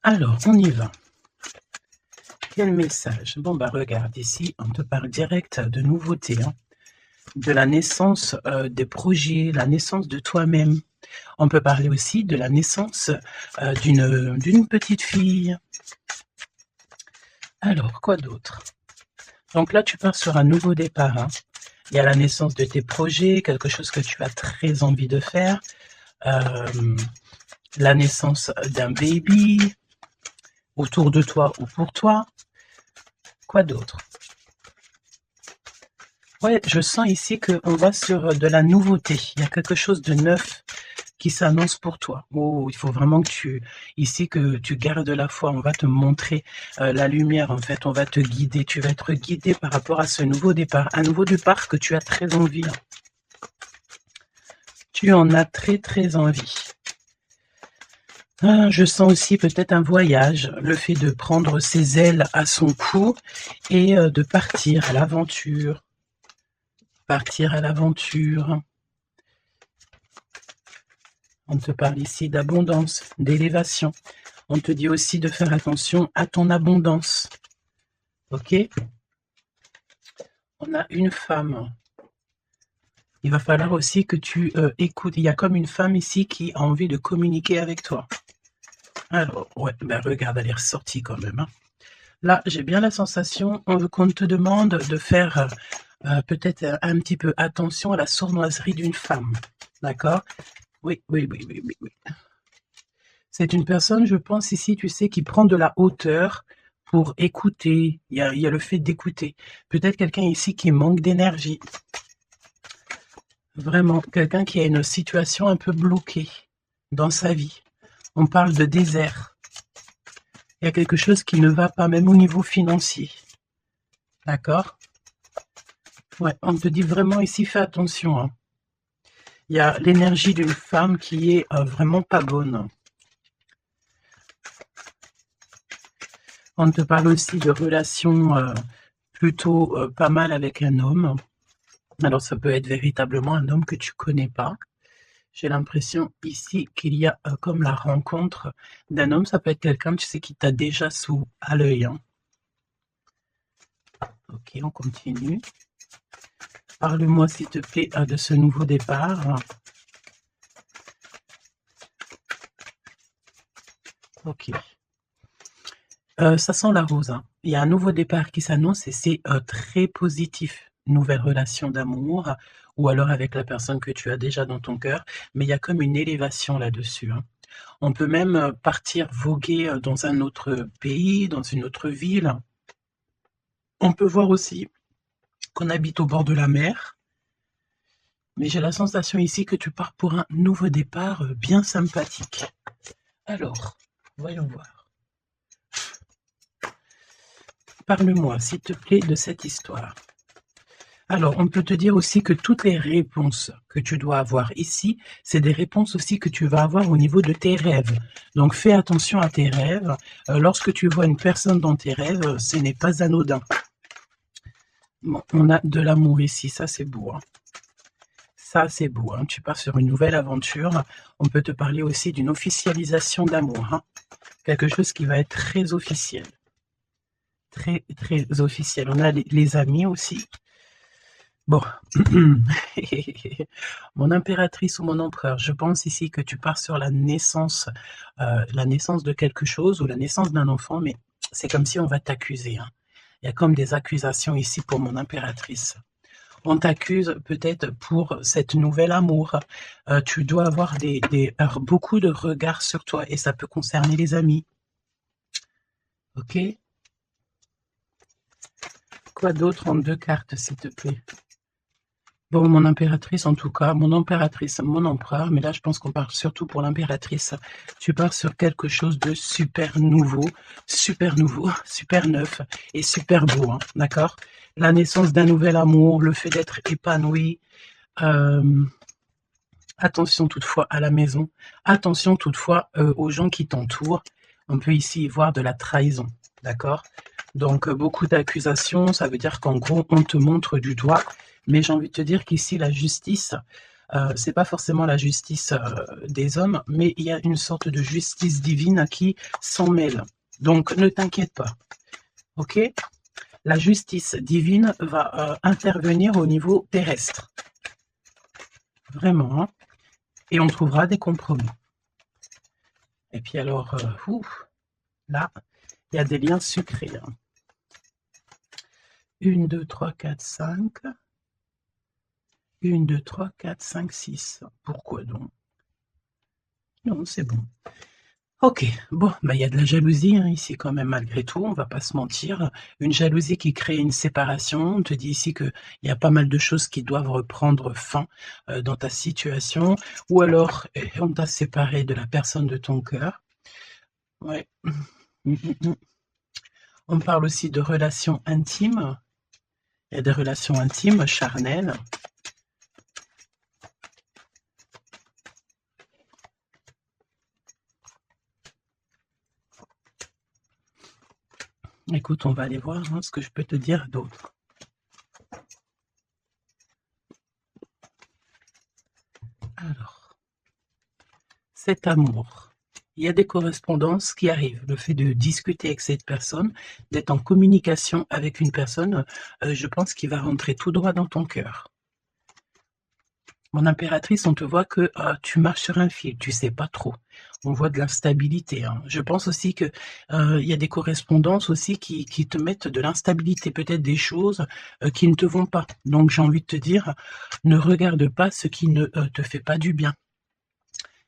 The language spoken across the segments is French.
Alors, on y va. Quel message? Bon, bah regarde, ici, on te parle direct de nouveautés, hein, de la naissance des projets, la naissance de toi-même. On peut parler aussi de la naissance d'une petite fille. Alors, quoi d'autre? Donc là, tu pars sur un nouveau départ, hein. Il y a la naissance de tes projets, quelque chose que tu as très envie de faire. La naissance d'un baby autour de toi ou pour toi. Quoi d'autre? Ouais, je sens ici qu'on va sur de la nouveauté. Il y a quelque chose de neuf qui s'annonce pour toi. Oh, il faut vraiment que tu gardes la foi. On va te montrer la lumière, en fait. On va te guider. Tu vas être guidé par rapport à ce nouveau départ. Un nouveau départ que tu as très envie. Tu en as très, très envie. Ah, je sens aussi peut-être un voyage, le fait de prendre ses ailes à son cou et de partir à l'aventure. Partir à l'aventure. On te parle ici d'abondance, d'élévation. On te dit aussi de faire attention à ton abondance. Ok? On a une femme. Il va falloir aussi que tu écoutes. Il y a comme une femme ici qui a envie de communiquer avec toi. Alors, ouais, ben regarde, elle est ressortie quand même, hein. Là, j'ai bien la sensation qu'on te demande de faire peut-être un petit peu attention à la sournoiserie d'une femme. D'accord? Oui, oui, oui, oui, oui, oui. C'est une personne, je pense ici, tu sais, qui prend de la hauteur pour écouter. Il y a le fait d'écouter. Peut-être quelqu'un ici qui manque d'énergie. Vraiment, quelqu'un qui a une situation un peu bloquée dans sa vie. On parle de désert. Il y a quelque chose qui ne va pas, même au niveau financier. D'accord? Ouais, on te dit vraiment ici, fais attention, hein. Il y a l'énergie d'une femme qui est vraiment pas bonne. On te parle aussi de relations plutôt pas mal avec un homme. Alors ça peut être véritablement un homme que tu connais pas. J'ai l'impression ici qu'il y a comme la rencontre d'un homme. Ça peut être quelqu'un, tu sais, qui t'a déjà à l'œil, hein. Ok, on continue. Parle-moi s'il te plaît de ce nouveau départ. Ok. Ça sent la rose, hein. Il y a un nouveau départ qui s'annonce et c'est très positif. Nouvelle relation d'amour ou alors avec la personne que tu as déjà dans ton cœur, mais il y a comme une élévation là-dessus, hein. On peut même partir voguer dans un autre pays, dans une autre ville. On peut voir aussi qu'on habite au bord de la mer, mais j'ai la sensation ici que tu pars pour un nouveau départ bien sympathique. Alors, voyons voir. Parle-moi, s'il te plaît, de cette histoire. Alors, on peut te dire aussi que toutes les réponses que tu dois avoir ici, c'est des réponses aussi que tu vas avoir au niveau de tes rêves. Donc, fais attention à tes rêves. Lorsque tu vois une personne dans tes rêves, ce n'est pas anodin. Bon, on a de l'amour ici, ça c'est beau, hein. Ça c'est beau, hein. Tu pars sur une nouvelle aventure. On peut te parler aussi d'une officialisation d'amour, hein. Quelque chose qui va être très officiel. Très, très officiel. On a les amis aussi. Bon, mon impératrice ou mon empereur, je pense ici que tu pars sur la naissance de quelque chose ou la naissance d'un enfant, mais c'est comme si on va t'accuser, hein. Il y a comme des accusations ici pour mon impératrice. On t'accuse peut-être pour cette nouvelle amour. Tu dois avoir beaucoup de regards sur toi et ça peut concerner les amis. Ok? Quoi d'autre en 2 cartes, s'il te plaît? Bon, mon impératrice, en tout cas, mon impératrice, mon empereur, mais là, je pense qu'on parle surtout pour l'impératrice. Tu pars sur quelque chose de super nouveau, super neuf et super beau, hein, d'accord? La naissance d'un nouvel amour, le fait d'être épanoui. Attention toutefois à la maison, attention toutefois aux gens qui t'entourent. On peut ici y voir de la trahison, d'accord? Donc beaucoup d'accusations, ça veut dire qu'en gros, on te montre du doigt. Mais j'ai envie de te dire qu'ici, la justice c'est pas forcément la justice des hommes, mais il y a une sorte de justice divine qui s'en mêle. Donc ne t'inquiète pas, ok? La justice divine va intervenir au niveau terrestre, vraiment, hein, et on trouvera des compromis. Et puis alors, là, il y a des liens sucrés. Hein. 1, 2, 3, 4, 5. 1, 2, 3, 4, 5, 6. Pourquoi donc? Non, c'est bon. Ok, bon, bah, il y a de la jalousie hein, ici quand même malgré tout, on va pas se mentir. Une jalousie qui crée une séparation. On te dit ici qu'il y a pas mal de choses qui doivent reprendre fin dans ta situation. Ou alors, on t'a séparé de la personne de ton cœur. Ouais. On parle aussi de relations intimes. Il y a des relations intimes, charnelles. Écoute, on va aller voir hein, ce que je peux te dire d'autre. Alors, cet amour. Il y a des correspondances qui arrivent. Le fait de discuter avec cette personne, d'être en communication avec une personne, je pense qu'il va rentrer tout droit dans ton cœur. Mon impératrice, on te voit que tu marches sur un fil, tu sais pas trop. On voit de l'instabilité. Hein. Je pense aussi que il y a des correspondances aussi qui te mettent de l'instabilité, peut-être des choses qui ne te vont pas. Donc j'ai envie de te dire, ne regarde pas ce qui ne te fait pas du bien.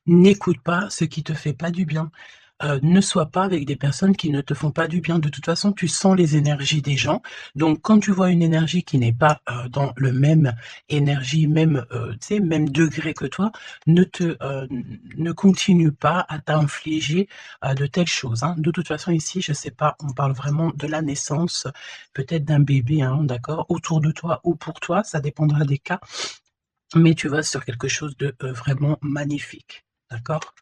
N'écoute pas ce qui te fait pas du bien. Ne sois pas avec des personnes qui ne te font pas du bien. De toute façon, tu sens les énergies des gens. Donc, quand tu vois une énergie qui n'est pas dans le même énergie, même, tu sais, même degré que toi, ne continue pas à t'infliger de telles choses. Hein. De toute façon, ici, je sais pas, on parle vraiment de la naissance, peut-être d'un bébé, hein, d'accord, autour de toi ou pour toi, ça dépendra des cas. Mais tu vas sur quelque chose de vraiment magnifique, d'accord?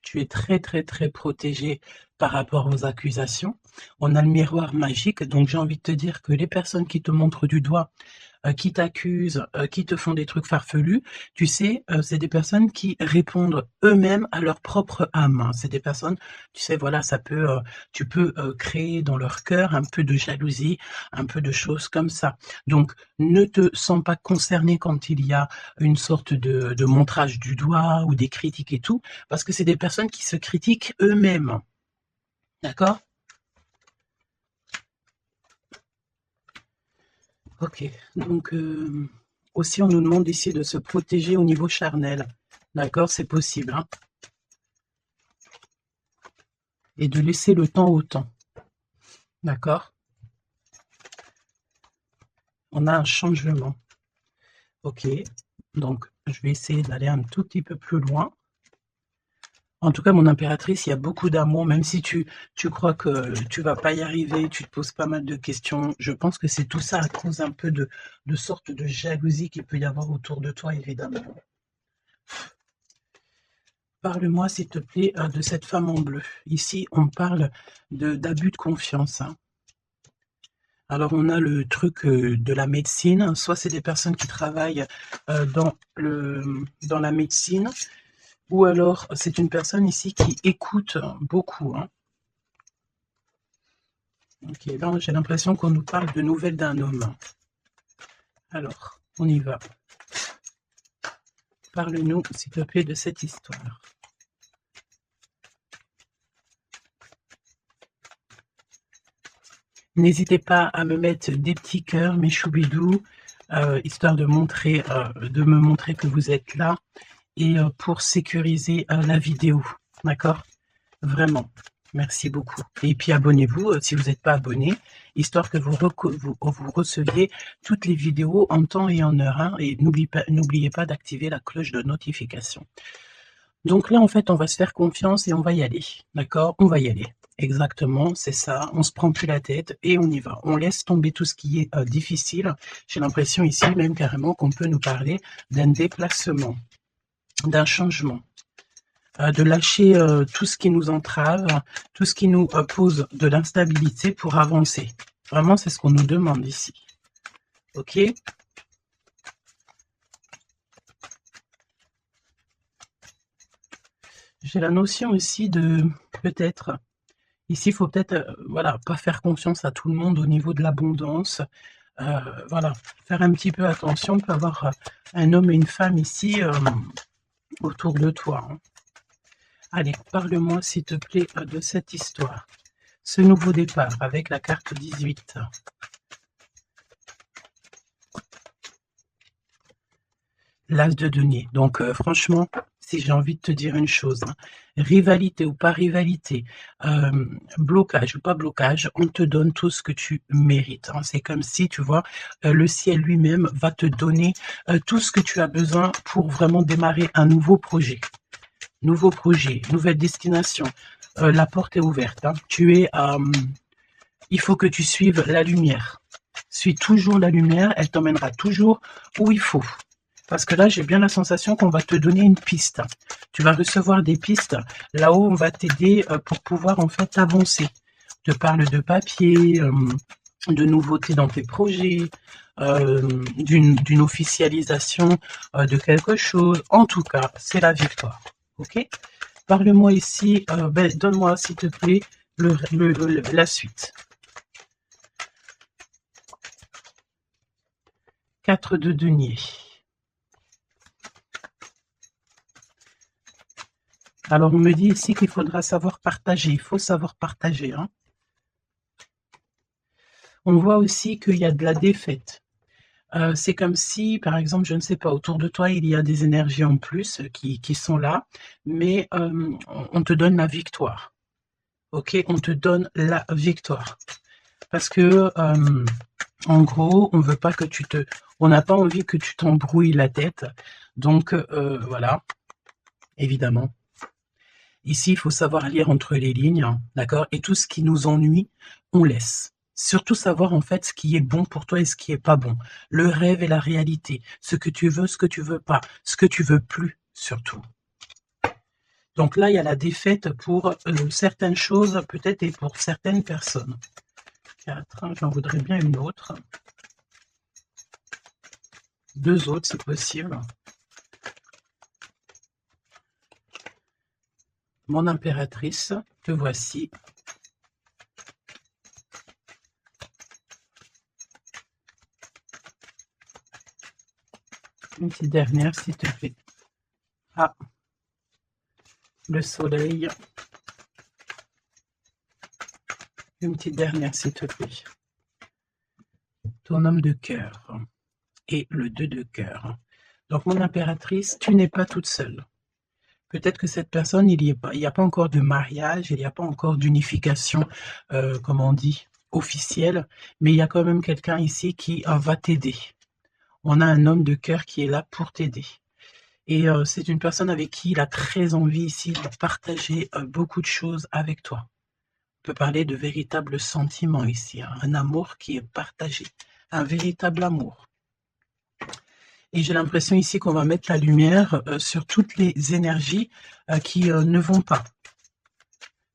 Tu es très, très, très protégé par rapport aux accusations. On a le miroir magique, donc j'ai envie de te dire que les personnes qui te montrent du doigt, qui t'accusent, qui te font des trucs farfelus, tu sais, c'est des personnes qui répondent eux-mêmes à leur propre âme, hein. C'est des personnes, tu sais, voilà, ça peut, tu peux, créer dans leur cœur un peu de jalousie, un peu de choses comme ça. Donc ne te sens pas concerné quand il y a une sorte de montrage du doigt ou des critiques et tout, parce que c'est des personnes qui se critiquent eux-mêmes. D'accord? Ok, donc aussi on nous demande ici de se protéger au niveau charnel. D'accord, c'est possible. Hein, et de laisser le temps au temps. D'accord? On a un changement. Ok, donc je vais essayer d'aller un tout petit peu plus loin. En tout cas, mon impératrice, il y a beaucoup d'amour, même si tu crois que tu vas pas y arriver, tu te poses pas mal de questions. Je pense que c'est tout ça à cause un peu de sorte de jalousie qu'il peut y avoir autour de toi, évidemment. Parle-moi, s'il te plaît, de cette femme en bleu. Ici, on parle d'abus de confiance. Hein. Alors, on a le truc de la médecine. Soit c'est des personnes qui travaillent dans la médecine, ou alors c'est une personne ici qui écoute beaucoup. Hein. Ok, là, j'ai l'impression qu'on nous parle de nouvelles d'un homme. Alors, on y va. Parle-nous, s'il te plaît, de cette histoire. N'hésitez pas à me mettre des petits cœurs, mes choubidous, histoire de me montrer que vous êtes là et pour sécuriser la vidéo. D'accord? Vraiment. Merci beaucoup. Et puis abonnez-vous si vous n'êtes pas abonné, histoire que vous receviez toutes les vidéos en temps et en heure. Hein, et n'oubliez pas d'activer la cloche de notification. Donc là, en fait, on va se faire confiance et on va y aller. D'accord? On va y aller. Exactement, c'est ça. On se prend plus la tête et on y va. On laisse tomber tout ce qui est difficile. J'ai l'impression ici même carrément qu'on peut nous parler d'un déplacement, d'un changement, de lâcher tout ce qui nous entrave, tout ce qui nous pose de l'instabilité pour avancer. Vraiment, c'est ce qu'on nous demande ici. Ok? J'ai la notion aussi de peut-être, ici, il faut peut-être, voilà, pas faire confiance à tout le monde au niveau de l'abondance. Voilà, faire un petit peu attention. On peut avoir un homme et une femme ici autour de toi, hein. Allez, parle-moi s'il te plaît de cette histoire. Ce nouveau départ avec la carte 18. L'as de denier. Donc franchement, si j'ai envie de te dire une chose, hein, rivalité ou pas rivalité, blocage ou pas blocage, on te donne tout ce que tu mérites, hein. C'est comme si, tu vois, le ciel lui-même va te donner tout ce que tu as besoin pour vraiment démarrer un nouveau projet. Nouveau projet, nouvelle destination. La porte est ouverte, hein. Il faut que tu suives la lumière. Suis toujours la lumière, elle t'emmènera toujours où il faut. Parce que là, j'ai bien la sensation qu'on va te donner une piste. Tu vas recevoir des pistes. Là-haut, on va t'aider pour pouvoir en fait avancer. Je te parle de papier, de nouveautés dans tes projets, d'une officialisation de quelque chose. En tout cas, c'est la victoire. Ok? Parle-moi ici, donne-moi s'il te plaît la suite. 4 de denier. Alors, on me dit ici qu'il faudra savoir partager. Il faut savoir partager, hein. On voit aussi qu'il y a de la défaite. C'est comme si, par exemple, je ne sais pas, autour de toi, il y a des énergies en plus qui sont là, mais on te donne la victoire. Ok, on te donne la victoire. Parce que, en gros, on veut pas que on n'a pas envie que tu t'embrouilles la tête. Donc, voilà, évidemment. Ici, il faut savoir lire entre les lignes, hein, d'accord? Et tout ce qui nous ennuie, on laisse. Surtout savoir en fait ce qui est bon pour toi et ce qui est pas bon. Le rêve et la réalité. Ce que tu veux, ce que tu veux pas. Ce que tu veux plus, surtout. Donc là, il y a la défaite pour certaines choses, peut-être, et pour certaines personnes. 4, j'en voudrais bien une autre. 2 autres, si possible. Mon impératrice, te voici. Une petite dernière, s'il te plaît. Ah, le soleil. Une petite dernière, s'il te plaît. Ton homme de cœur et le 2 de cœur. Donc, mon impératrice, tu n'es pas toute seule. Peut-être que cette personne, il n'y a pas encore de mariage, il n'y a pas encore d'unification, comment on dit, officielle, mais il y a quand même quelqu'un ici qui va t'aider. On a un homme de cœur qui est là pour t'aider. Et c'est une personne avec qui il a très envie ici de partager beaucoup de choses avec toi. On peut parler de véritables sentiments ici, hein, un amour qui est partagé, un véritable amour. Et j'ai l'impression ici qu'on va mettre la lumière sur toutes les énergies qui ne vont pas.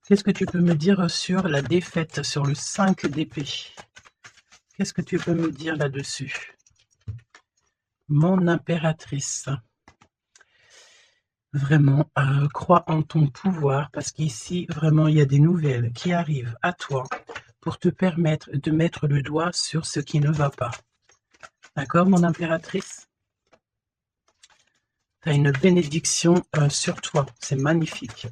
Qu'est-ce que tu peux me dire sur la défaite, sur le 5 d'épée? Qu'est-ce que tu peux me dire là-dessus? Mon impératrice. Vraiment, crois en ton pouvoir, parce qu'ici, vraiment, il y a des nouvelles qui arrivent à toi pour te permettre de mettre le doigt sur ce qui ne va pas. D'accord, mon impératrice? Tu as une bénédiction sur toi, c'est magnifique.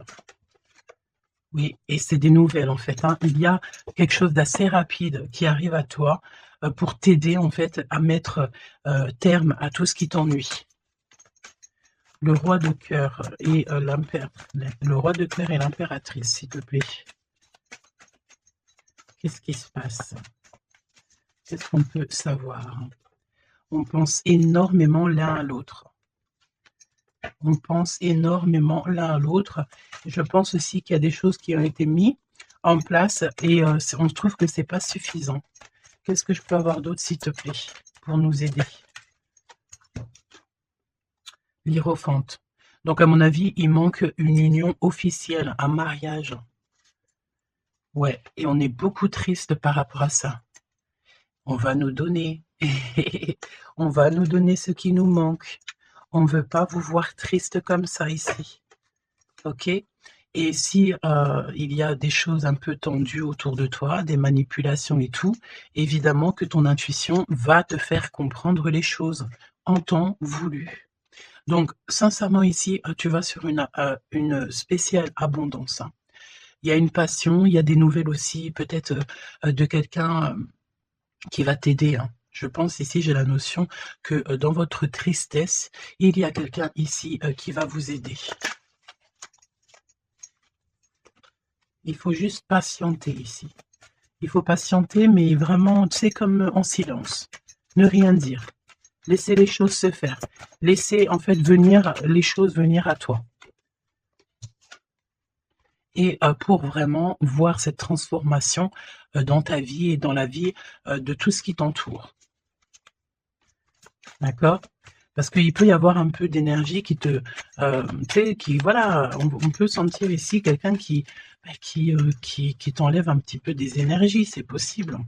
Oui, et c'est des nouvelles en fait, hein. Il y a quelque chose d'assez rapide qui arrive à toi pour t'aider en fait à mettre terme à tout ce qui t'ennuie. Le roi de cœur et le roi de cœur et l'impératrice, s'il te plaît. Qu'est-ce qui se passe? Qu'est-ce qu'on peut savoir? On pense énormément l'un à l'autre. On pense énormément l'un à l'autre. Je pense aussi qu'il y a des choses qui ont été mises en place et on trouve que c'est pas suffisant. Qu'est-ce que je peux avoir d'autre, s'il te plaît, pour nous aider? L'Hiérophante. Donc, à mon avis, il manque une union officielle, un mariage. Ouais, et on est beaucoup triste par rapport à ça. On va nous donner. On va nous donner ce qui nous manque. On ne veut pas vous voir triste comme ça ici. Ok? Et si il y a des choses un peu tendues autour de toi, des manipulations et tout, évidemment que ton intuition va te faire comprendre les choses en temps voulu. Donc sincèrement ici, tu vas sur une spéciale abondance, hein. Il y a une passion, il y a des nouvelles aussi peut-être, de quelqu'un, qui va t'aider, hein. Je pense ici, j'ai la notion que, dans votre tristesse, il y a quelqu'un ici, qui va vous aider. Il faut juste patienter ici. Il faut patienter, mais vraiment, tu sais, comme en silence. Ne rien dire. Laisser les choses se faire. Laisser, en fait, venir les choses venir à toi. Et pour vraiment voir cette transformation, dans ta vie et dans la vie, de tout ce qui t'entoure. D'accord? Parce qu'il peut y avoir un peu d'énergie qui te, tu sais, qui voilà, on peut sentir ici quelqu'un qui t'enlève un petit peu des énergies, c'est possible.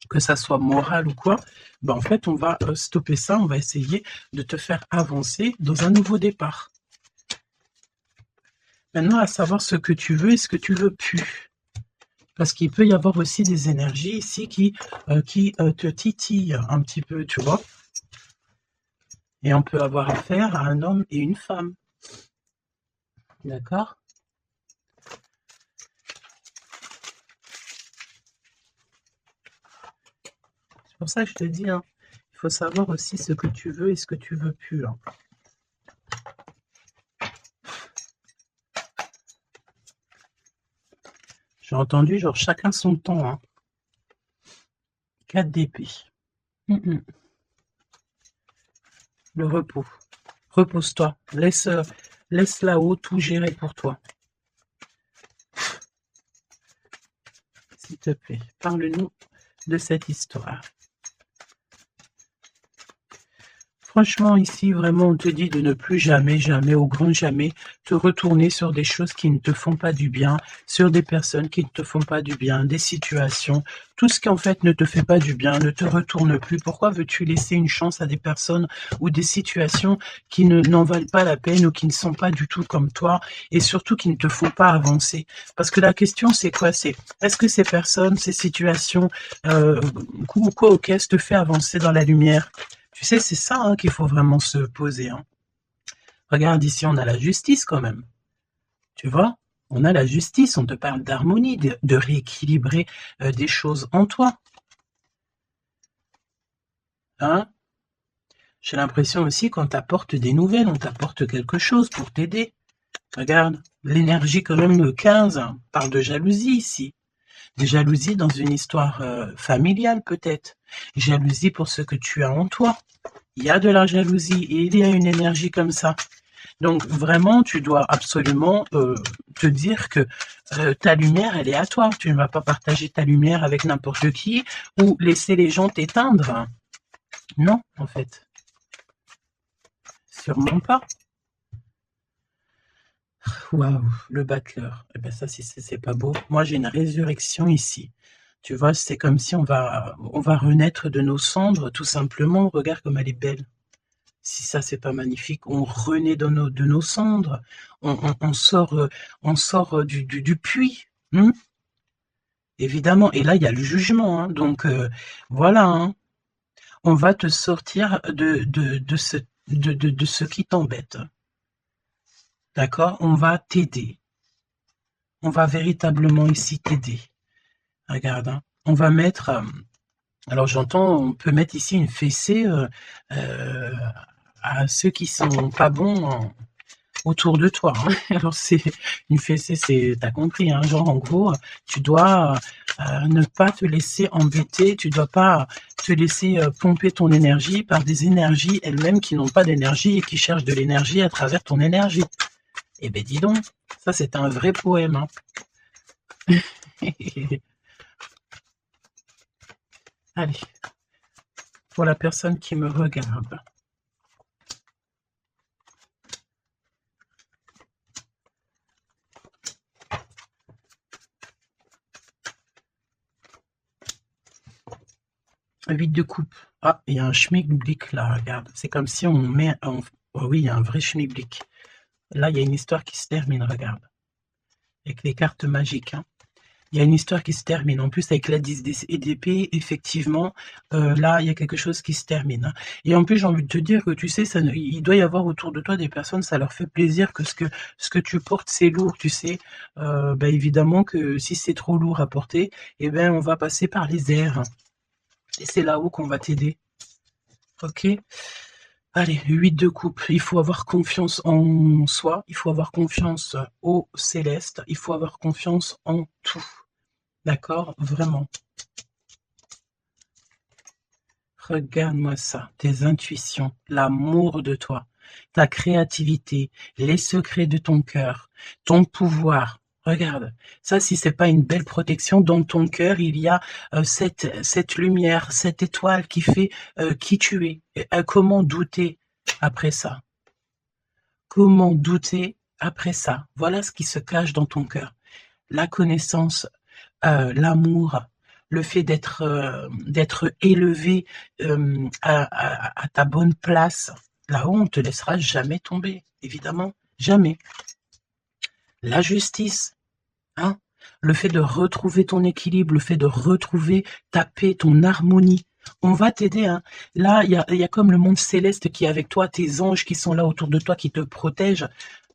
Que ça soit moral ou quoi, ben en fait, on va stopper ça, on va essayer de te faire avancer dans un nouveau départ. Maintenant, à savoir ce que tu veux et ce que tu veux plus. Parce qu'il peut y avoir aussi des énergies ici qui te titillent un petit peu, tu vois. Et on peut avoir affaire à un homme et une femme. D'accord? C'est pour ça que je te dis, hein, il faut savoir aussi ce que tu veux et ce que tu veux plus, hein. J'ai entendu, genre, chacun son temps, hein. 4 d'épée. Le repos. Repose-toi. Laisse là-haut tout gérer pour toi. S'il te plaît, parle-nous de cette histoire. Franchement, ici, vraiment, on te dit de ne plus jamais, jamais, au grand jamais, te retourner sur des choses qui ne te font pas du bien, sur des personnes qui ne te font pas du bien, des situations. Tout ce qui, en fait, ne te fait pas du bien, ne te retourne plus. Pourquoi veux-tu laisser une chance à des personnes ou des situations qui n'en valent pas la peine ou qui ne sont pas du tout comme toi et surtout qui ne te font pas avancer? Parce que la question, c'est quoi? C'est est-ce que ces personnes, ces situations, quoi ou qu'est-ce te fait avancer dans la lumière? Tu sais, c'est ça, hein, qu'il faut vraiment se poser, hein. Regarde ici, on a la justice quand même. Tu vois? On a la justice, on te parle d'harmonie, de rééquilibrer des choses en toi. Hein? J'ai l'impression aussi qu'on t'apporte des nouvelles, on t'apporte quelque chose pour t'aider. Regarde, l'énergie quand même 15 parle de jalousie ici. De jalousie dans une histoire familiale peut-être. Jalousie pour ce que tu as en toi. Il y a de la jalousie et il y a une énergie comme ça. Donc vraiment, tu dois absolument te dire que ta lumière, elle est à toi. Tu ne vas pas partager ta lumière avec n'importe qui ou laisser les gens t'éteindre. Non, en fait. Sûrement pas. Waouh, le battleur. Eh ben ça, c'est pas beau. Moi, j'ai une résurrection ici. Tu vois, c'est comme si on va renaître de nos cendres, tout simplement. Regarde comme elle est belle. Si ça, c'est pas magnifique, on renaît de nos cendres, on sort du puits, évidemment. Et là, il y a le jugement, hein, donc voilà, hein. On va te sortir de ce qui t'embête, d'accord? On va t'aider, on va véritablement ici t'aider. Regarde, hein, on va mettre, alors j'entends, on peut mettre ici une fessée à ceux qui sont pas bons autour de toi, hein. Alors c'est une fessée, t'as compris, hein, genre en gros, tu dois ne pas te laisser embêter, tu dois pas te laisser pomper ton énergie par des énergies elles-mêmes qui n'ont pas d'énergie et qui cherchent de l'énergie à travers ton énergie. Eh ben dis donc, ça c'est un vrai poème, hein. Allez, pour la personne qui me regarde. Huit de coupe. Ah, il y a un schmilblick là, regarde. C'est comme si on met... Oh oui, il y a un vrai schmilblick. Là, il y a une histoire qui se termine, regarde. avec les cartes magiques, hein. Il y a une histoire qui se termine. En plus, avec la 10 d'épée, effectivement, là, il y a quelque chose qui se termine, hein. Et en plus, j'ai envie de te dire que, tu sais, il doit y avoir autour de toi des personnes, ça leur fait plaisir que ce que tu portes, c'est lourd, tu sais. Bah, évidemment que si c'est trop lourd à porter, eh ben, on va passer par les airs. Et c'est là-haut qu'on va t'aider. Ok? Allez, 8 de coupe. Il faut avoir confiance en soi, il faut avoir confiance au céleste, il faut avoir confiance en tout. D'accord? Vraiment. Regarde-moi ça, tes intuitions, l'amour de toi, ta créativité, les secrets de ton cœur, ton pouvoir. Regarde, ça, si c'est pas une belle protection, dans ton cœur, il y a cette lumière, cette étoile qui fait qui tu es. Et, comment douter après ça? Comment douter après ça? Voilà ce qui se cache dans ton cœur. La connaissance, l'amour, le fait d'être élevé à ta bonne place. Là-haut, on ne te laissera jamais tomber, évidemment, jamais. La justice, hein, le fait de retrouver ton équilibre, le fait de retrouver ta paix, ton harmonie. On va t'aider, hein. Là, il y a comme le monde céleste qui est avec toi, tes anges qui sont là autour de toi, qui te protègent,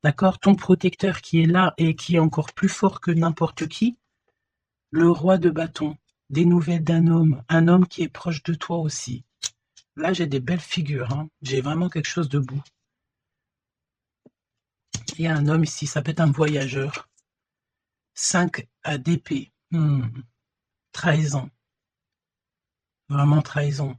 d'accord? Ton protecteur qui est là et qui est encore plus fort que n'importe qui. Le roi de bâton, des nouvelles d'un homme, un homme qui est proche de toi aussi. Là, j'ai des belles figures, hein. J'ai vraiment quelque chose de beau. Il y a un homme ici, ça peut être un voyageur. 5 d'épée. Trahison. Vraiment trahison.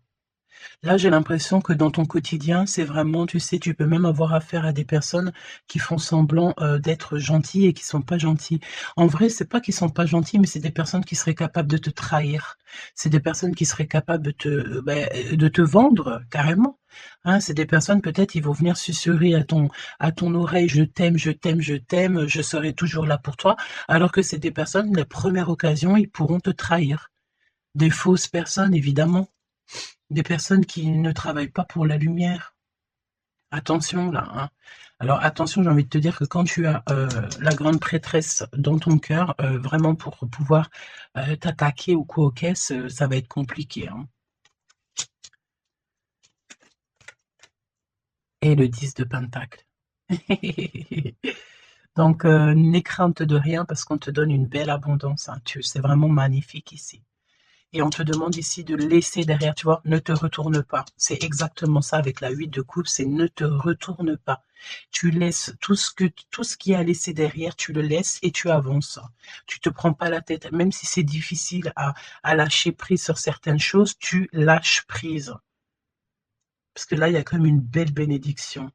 Là, j'ai l'impression que dans ton quotidien, c'est vraiment, tu sais, tu peux même avoir affaire à des personnes qui font semblant d'être gentilles et qui sont pas gentilles. En vrai, c'est pas qu'ils sont pas gentils, mais c'est des personnes qui seraient capables de te trahir. C'est des personnes qui seraient capables de te vendre carrément. Hein, c'est des personnes, peut-être, ils vont venir susurrer à ton oreille, je t'aime, je t'aime, je t'aime, je serai toujours là pour toi. Alors que c'est des personnes, la première occasion, ils pourront te trahir. Des fausses personnes, évidemment. Des personnes qui ne travaillent pas pour la lumière. Attention là, hein. Alors attention, j'ai envie de te dire que quand tu as la grande prêtresse dans ton cœur, vraiment pour pouvoir t'attaquer ou quoi aux caisses, ça va être compliqué, hein. Et le 10 de Pentacle. Donc, n'aie crainte de rien parce qu'on te donne une belle abondance, hein. C'est vraiment magnifique ici. Et on te demande ici de laisser derrière, tu vois, ne te retourne pas. C'est exactement ça avec la 8 de coupe, c'est ne te retourne pas. Tu laisses tout ce qui a laissé derrière, tu le laisses et tu avances. Tu te prends pas la tête, même si c'est difficile à lâcher prise sur certaines choses, tu lâches prise. Parce que là, il y a comme une belle bénédiction.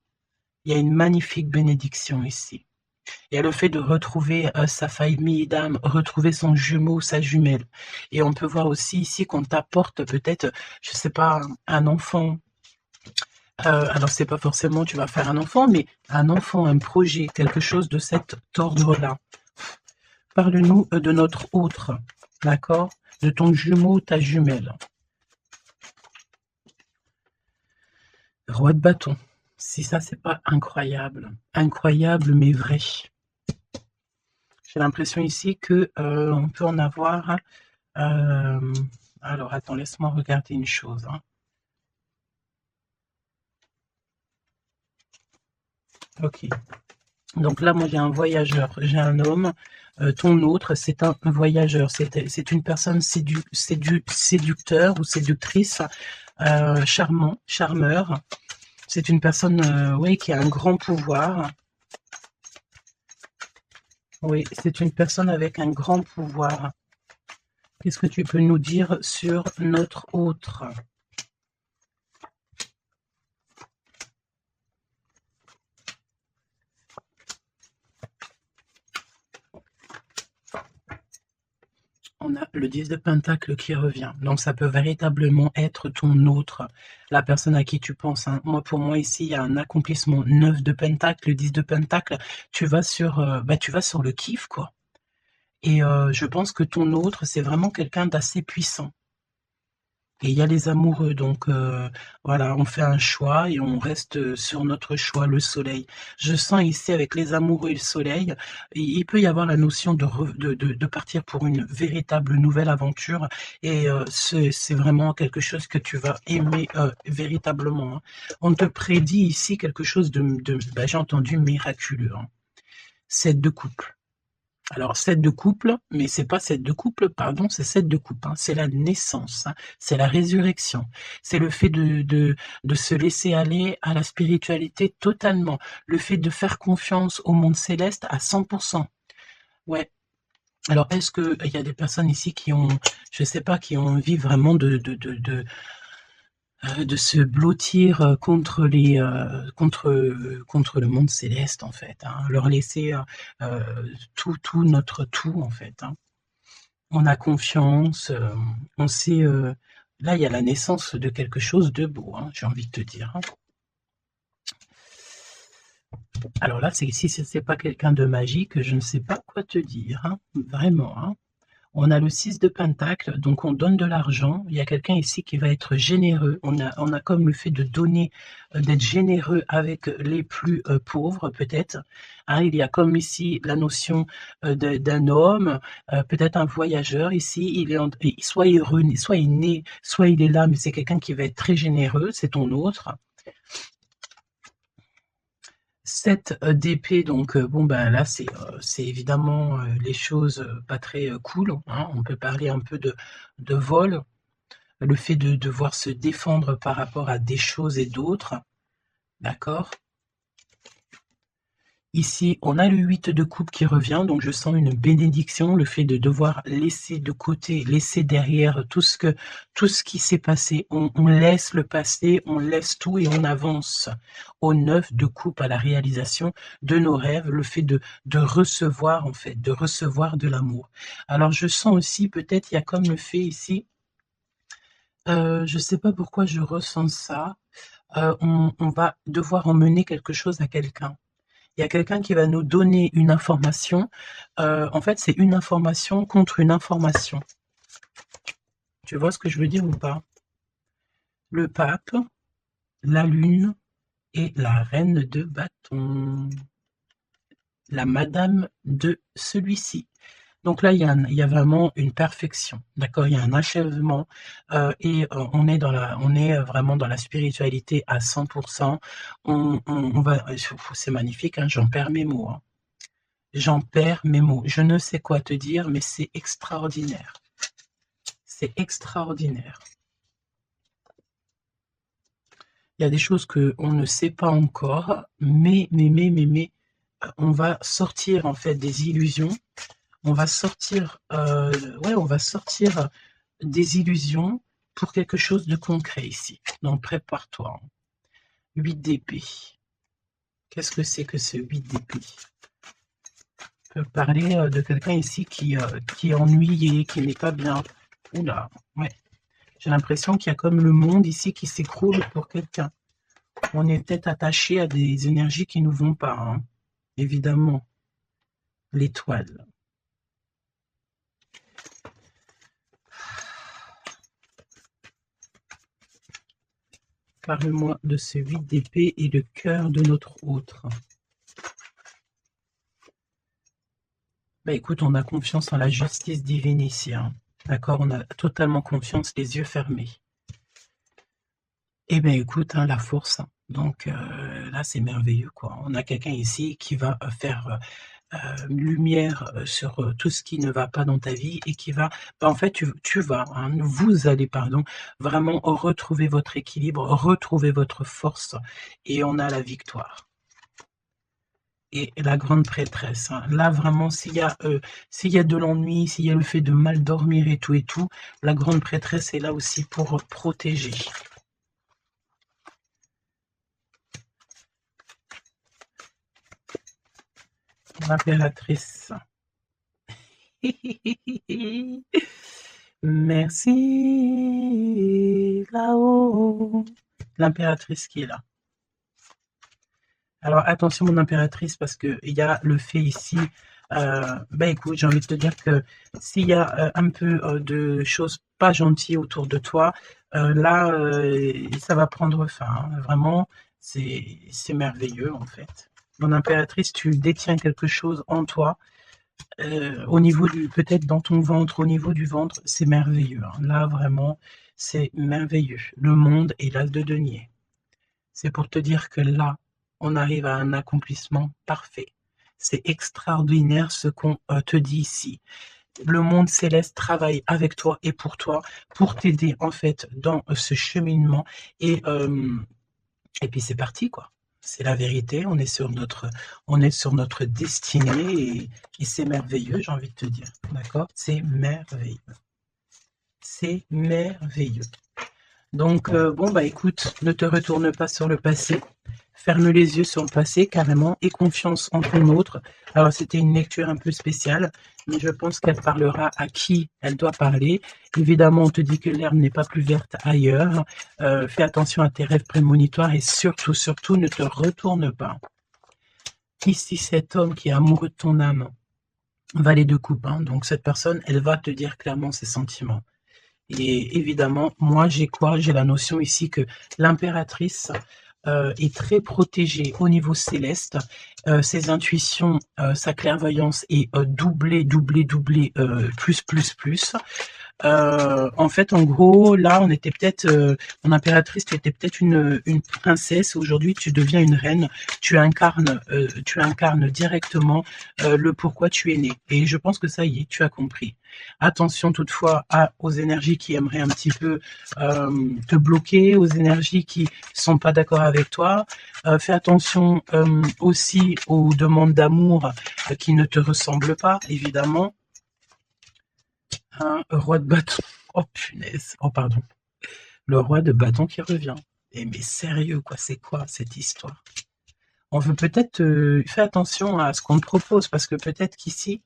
Il y a une magnifique bénédiction ici. Il y a le fait de retrouver sa famille d'âme, retrouver son jumeau, sa jumelle. Et on peut voir aussi ici qu'on t'apporte peut-être, je sais pas, un enfant. Alors c'est pas forcément tu vas faire un enfant, mais un enfant, un projet, quelque chose de cet ordre-là. Parle-nous de notre autre, d'accord? De ton jumeau, ta jumelle. Roi de bâton. Si ça, c'est pas incroyable. Incroyable, mais vrai. J'ai l'impression ici que on peut en avoir. Alors, attends, laisse-moi regarder une chose, hein. Ok. Donc là, moi, j'ai un voyageur, j'ai un homme. Ton autre, c'est un voyageur. C'est une personne séducteur ou séductrice, charmant, charmeur. C'est une personne, oui, qui a un grand pouvoir. Oui, c'est une personne avec un grand pouvoir. Qu'est-ce que tu peux nous dire sur notre autre? On a le 10 de Pentacle qui revient. Donc, ça peut véritablement être ton autre, la personne à qui tu penses, hein. Moi, pour moi, ici, il y a un accomplissement. 9 de Pentacle, le 10 de Pentacle, tu vas sur le kiff, quoi. Et je pense que ton autre, c'est vraiment quelqu'un d'assez puissant. Et il y a les amoureux, donc voilà, on fait un choix et on reste sur notre choix, le soleil. Je sens ici avec les amoureux et le soleil, il peut y avoir la notion de partir pour une véritable nouvelle aventure et c'est vraiment quelque chose que tu vas aimer véritablement. Hein. On te prédit ici quelque chose ben, j'ai entendu miraculeux. Hein. 7 de coupe. Alors 7 de couple, mais c'est pas 7 de couple, pardon, c'est 7 de coupe, hein. C'est la naissance, hein. C'est la résurrection. C'est le fait de se laisser aller à la spiritualité totalement. Le fait de faire confiance au monde céleste à 100%. Ouais. Alors, est-ce qu'il y a des personnes ici qui ont, je sais pas, qui ont envie vraiment de se blottir contre contre le monde céleste en fait, hein, leur laisser tout notre tout en fait. Hein. On a confiance, on sait. Là, il y a la naissance de quelque chose de beau, hein, j'ai envie de te dire. Hein. Alors là, si ce n'est pas quelqu'un de magique, je ne sais pas quoi te dire, hein, vraiment. Hein. On a le 6 de Pentacle, donc on donne de l'argent. Il y a quelqu'un ici qui va être généreux. On a comme le fait de donner, d'être généreux avec les plus pauvres, peut-être. Hein, il y a comme ici la notion d'un homme, peut-être un voyageur ici. Soit il est né, soit il est là, mais c'est quelqu'un qui va être très généreux, c'est ton autre. 7 d'épée, donc bon ben là c'est évidemment les choses pas très cool. Hein. On peut parler un peu de vol, le fait de devoir se défendre par rapport à des choses et d'autres, d'accord. Ici, on a le 8 de coupe qui revient, donc je sens une bénédiction, le fait de devoir laisser de côté, laisser derrière tout ce qui s'est passé. On laisse le passé, on laisse tout et on avance au 9 de coupe à la réalisation de nos rêves, le fait de recevoir, en fait, de recevoir de l'amour. Alors, je sens aussi, peut-être, il y a comme le fait ici, je ne sais pas pourquoi je ressens ça, on va devoir emmener quelque chose à quelqu'un. Il y a quelqu'un qui va nous donner une information. En fait, c'est une information contre une information. Tu vois ce que je veux dire ou pas? Le pape, la lune et la reine de bâton. La madame de celui-ci. Donc là, il y a vraiment une perfection, d'accord? Il y a un achèvement et on est vraiment dans la spiritualité à 100%. C'est magnifique, hein, j'en perds mes mots. Hein. J'en perds mes mots. Je ne sais quoi te dire, mais c'est extraordinaire. C'est extraordinaire. Il y a des choses qu'on ne sait pas encore, mais, on va sortir en fait des illusions. On va sortir, on va sortir des illusions pour quelque chose de concret ici. Donc prépare-toi. 8 d'épée. Qu'est-ce que c'est que ce 8 d'épée? On peut parler de quelqu'un ici qui est ennuyé, qui n'est pas bien. Oula, ouais. J'ai l'impression qu'il y a comme le monde ici qui s'écroule pour quelqu'un. On est peut-être attaché à des énergies qui ne nous vont pas, hein. Évidemment. L'étoile. Parle-moi de ce 8 d'épée et le cœur de notre autre. Bah écoute, on a confiance en la justice divine ici. Hein. D'accord, on a totalement confiance, les yeux fermés. Eh bien écoute, hein, la force. Donc là, c'est merveilleux, quoi. On a quelqu'un ici qui va faire lumière sur tout ce qui ne va pas dans ta vie et qui va, en fait, tu vas, hein, vous allez, pardon, vraiment retrouver votre équilibre, retrouver votre force et on a la victoire. Et la grande prêtresse, hein. Là vraiment, s'il y a de l'ennui, s'il y a le fait de mal dormir et tout, la grande prêtresse est là aussi pour protéger. L'impératrice. Merci là-haut. L'impératrice qui est là. Alors attention mon impératrice parce qu'il y a le fait ici Écoute, j'ai envie de te dire que s'il y a un peu de choses pas gentilles autour de toi, là, ça va prendre fin, hein. Vraiment, c'est merveilleux en fait. Mon impératrice, tu détiens quelque chose en toi, au niveau du peut-être dans ton ventre, au niveau du ventre, c'est merveilleux, hein. Là, vraiment, c'est merveilleux. Le monde est l'as de denier. C'est pour te dire que là, on arrive à un accomplissement parfait. C'est extraordinaire ce qu'on te dit ici. Le monde céleste travaille avec toi et pour t'aider en fait dans ce cheminement et, et puis c'est parti quoi. C'est la vérité, on est sur notre destinée et c'est merveilleux, j'ai envie de te dire. D'accord? C'est merveilleux. C'est merveilleux. Donc, bon, écoute, ne te retourne pas sur le passé. Ferme les yeux sur le passé, carrément, et confiance en ton autre. Alors, c'était une lecture un peu spéciale, mais je pense qu'elle parlera à qui elle doit parler. Évidemment, on te dit que l'herbe n'est pas plus verte ailleurs. Fais attention à tes rêves prémonitoires et surtout, surtout, ne te retourne pas. Ici, cet homme qui est amoureux de ton âme, valet de coupe, hein, donc cette personne, elle va te dire clairement ses sentiments. Et évidemment, moi, j'ai quoi? J'ai la notion ici que l'impératrice est très protégée au niveau céleste. Ses intuitions, sa clairvoyance est doublée, doublée, doublée, plus, plus, plus. En fait, en gros, là, on était peut-être, mon impératrice, tu étais peut-être une princesse. Aujourd'hui, tu deviens une reine. Tu incarnes directement le pourquoi tu es né. Et je pense que ça y est, tu as compris. Attention toutefois aux énergies qui aimeraient un petit peu te bloquer, aux énergies qui sont pas d'accord avec toi. Fais attention aussi aux demandes d'amour qui ne te ressemblent pas, évidemment. Un roi de bâton. Oh punaise. Oh pardon. Le roi de bâton qui revient. Mais sérieux quoi, c'est quoi cette histoire? On veut peut-être faire attention à ce qu'on te propose parce que peut-être qu'ici,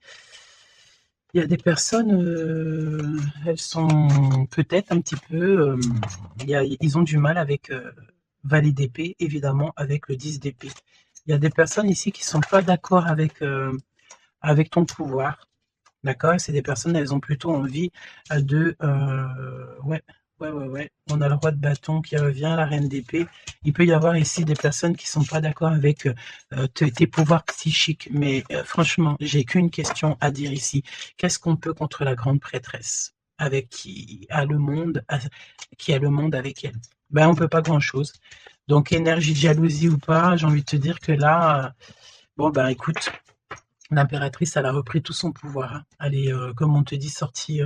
il y a des personnes, elles sont peut-être un petit peu, ils ont du mal avec valet d'épée, évidemment, avec le 10 d'épée. Il y a des personnes ici qui sont pas d'accord avec ton pouvoir. D'accord? C'est des personnes, elles ont plutôt envie de... ouais, on a le roi de bâton qui revient, la reine d'épée. Il peut y avoir ici des personnes qui sont pas d'accord avec tes pouvoirs psychiques. Mais franchement, j'ai qu'une question à dire ici. Qu'est-ce qu'on peut contre la grande prêtresse avec qui a le monde, avec elle? On peut pas grand-chose. Donc, énergie de jalousie ou pas, j'ai envie de te dire que là, écoute, l'impératrice, elle a repris tout son pouvoir, hein. Elle est, comme on te dit, sortie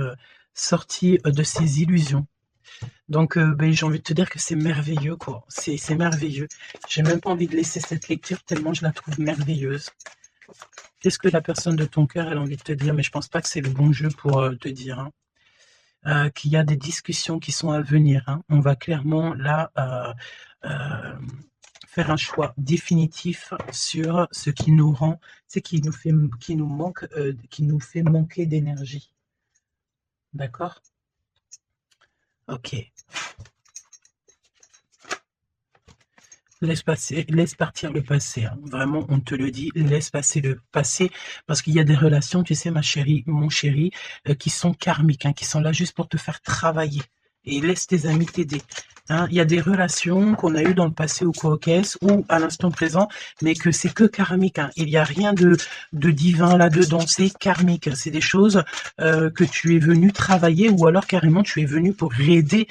de ses illusions. Donc, j'ai envie de te dire que c'est merveilleux, quoi. C'est merveilleux. J'ai même pas envie de laisser cette lecture tellement je la trouve merveilleuse. Qu'est-ce que la personne de ton cœur, elle a envie de te dire? Mais je pense pas que c'est le bon jeu pour te dire, hein, qu'il y a des discussions qui sont à venir, hein. On va clairement, là, faire un choix définitif sur ce qui nous rend, c'est qui nous manque, qui nous fait manquer d'énergie. D'accord? Ok. Laisse partir le passé, hein. Vraiment, on te le dit, laisse passer le passé, parce qu'il y a des relations, tu sais, ma chérie, mon chéri, qui sont karmiques, hein, qui sont là juste pour te faire travailler. Et laisse tes amis t'aider. Hein. Il y a des relations qu'on a eues dans le passé ou coquesses ou à l'instant présent, mais que c'est que karmique, hein. Il n'y a rien de divin là-dedans, c'est karmique. C'est des choses que tu es venu travailler ou alors carrément tu es venu pour aider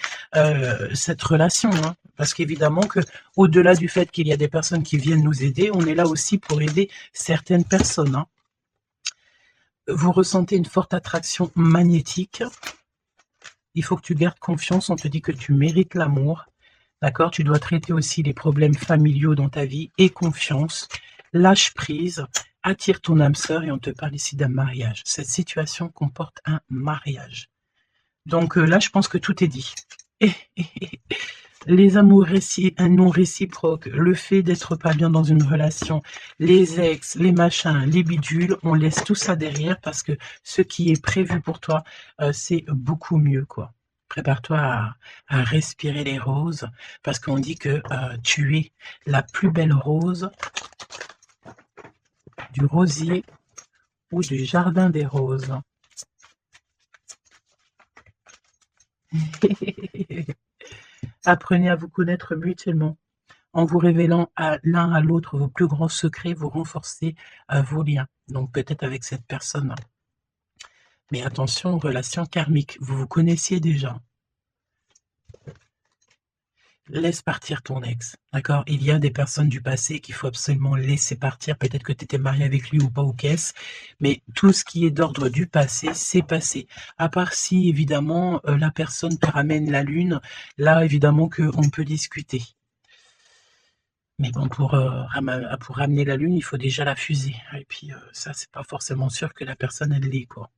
cette relation, hein. Parce qu'évidemment que au-delà du fait qu'il y a des personnes qui viennent nous aider, on est là aussi pour aider certaines personnes, hein. Vous ressentez une forte attraction magnétique. Il faut que tu gardes confiance. On te dit que tu mérites l'amour. D'accord? Tu dois traiter aussi les problèmes familiaux dans ta vie. Et confiance. Lâche prise. Attire ton âme sœur. Et on te parle ici d'un mariage. Cette situation comporte un mariage. Donc là, je pense que tout est dit. Les amours non réciproques, le fait d'être pas bien dans une relation, les ex, les machins, les bidules, on laisse tout ça derrière parce que ce qui est prévu pour toi, c'est beaucoup mieux, quoi. Prépare-toi à respirer les roses parce qu'on dit que tu es la plus belle rose du rosier ou du jardin des roses. Apprenez à vous connaître mutuellement. En vous révélant à l'un à l'autre vos plus grands secrets, vous renforcez vos liens. Donc peut-être avec cette personne. Mais attention, relation karmique, vous vous connaissiez déjà. Laisse partir ton ex, d'accord? Il y a des personnes du passé qu'il faut absolument laisser partir. Peut-être que tu étais marié avec lui ou pas, ou qu'est-ce, mais tout ce qui est d'ordre du passé, c'est passé. À part si, évidemment, la personne te ramène la lune, là, évidemment, qu'on peut discuter. Mais bon, pour ramener la lune, il faut déjà la fuser. Et puis, ça, c'est pas forcément sûr que la personne, elle l'est, quoi.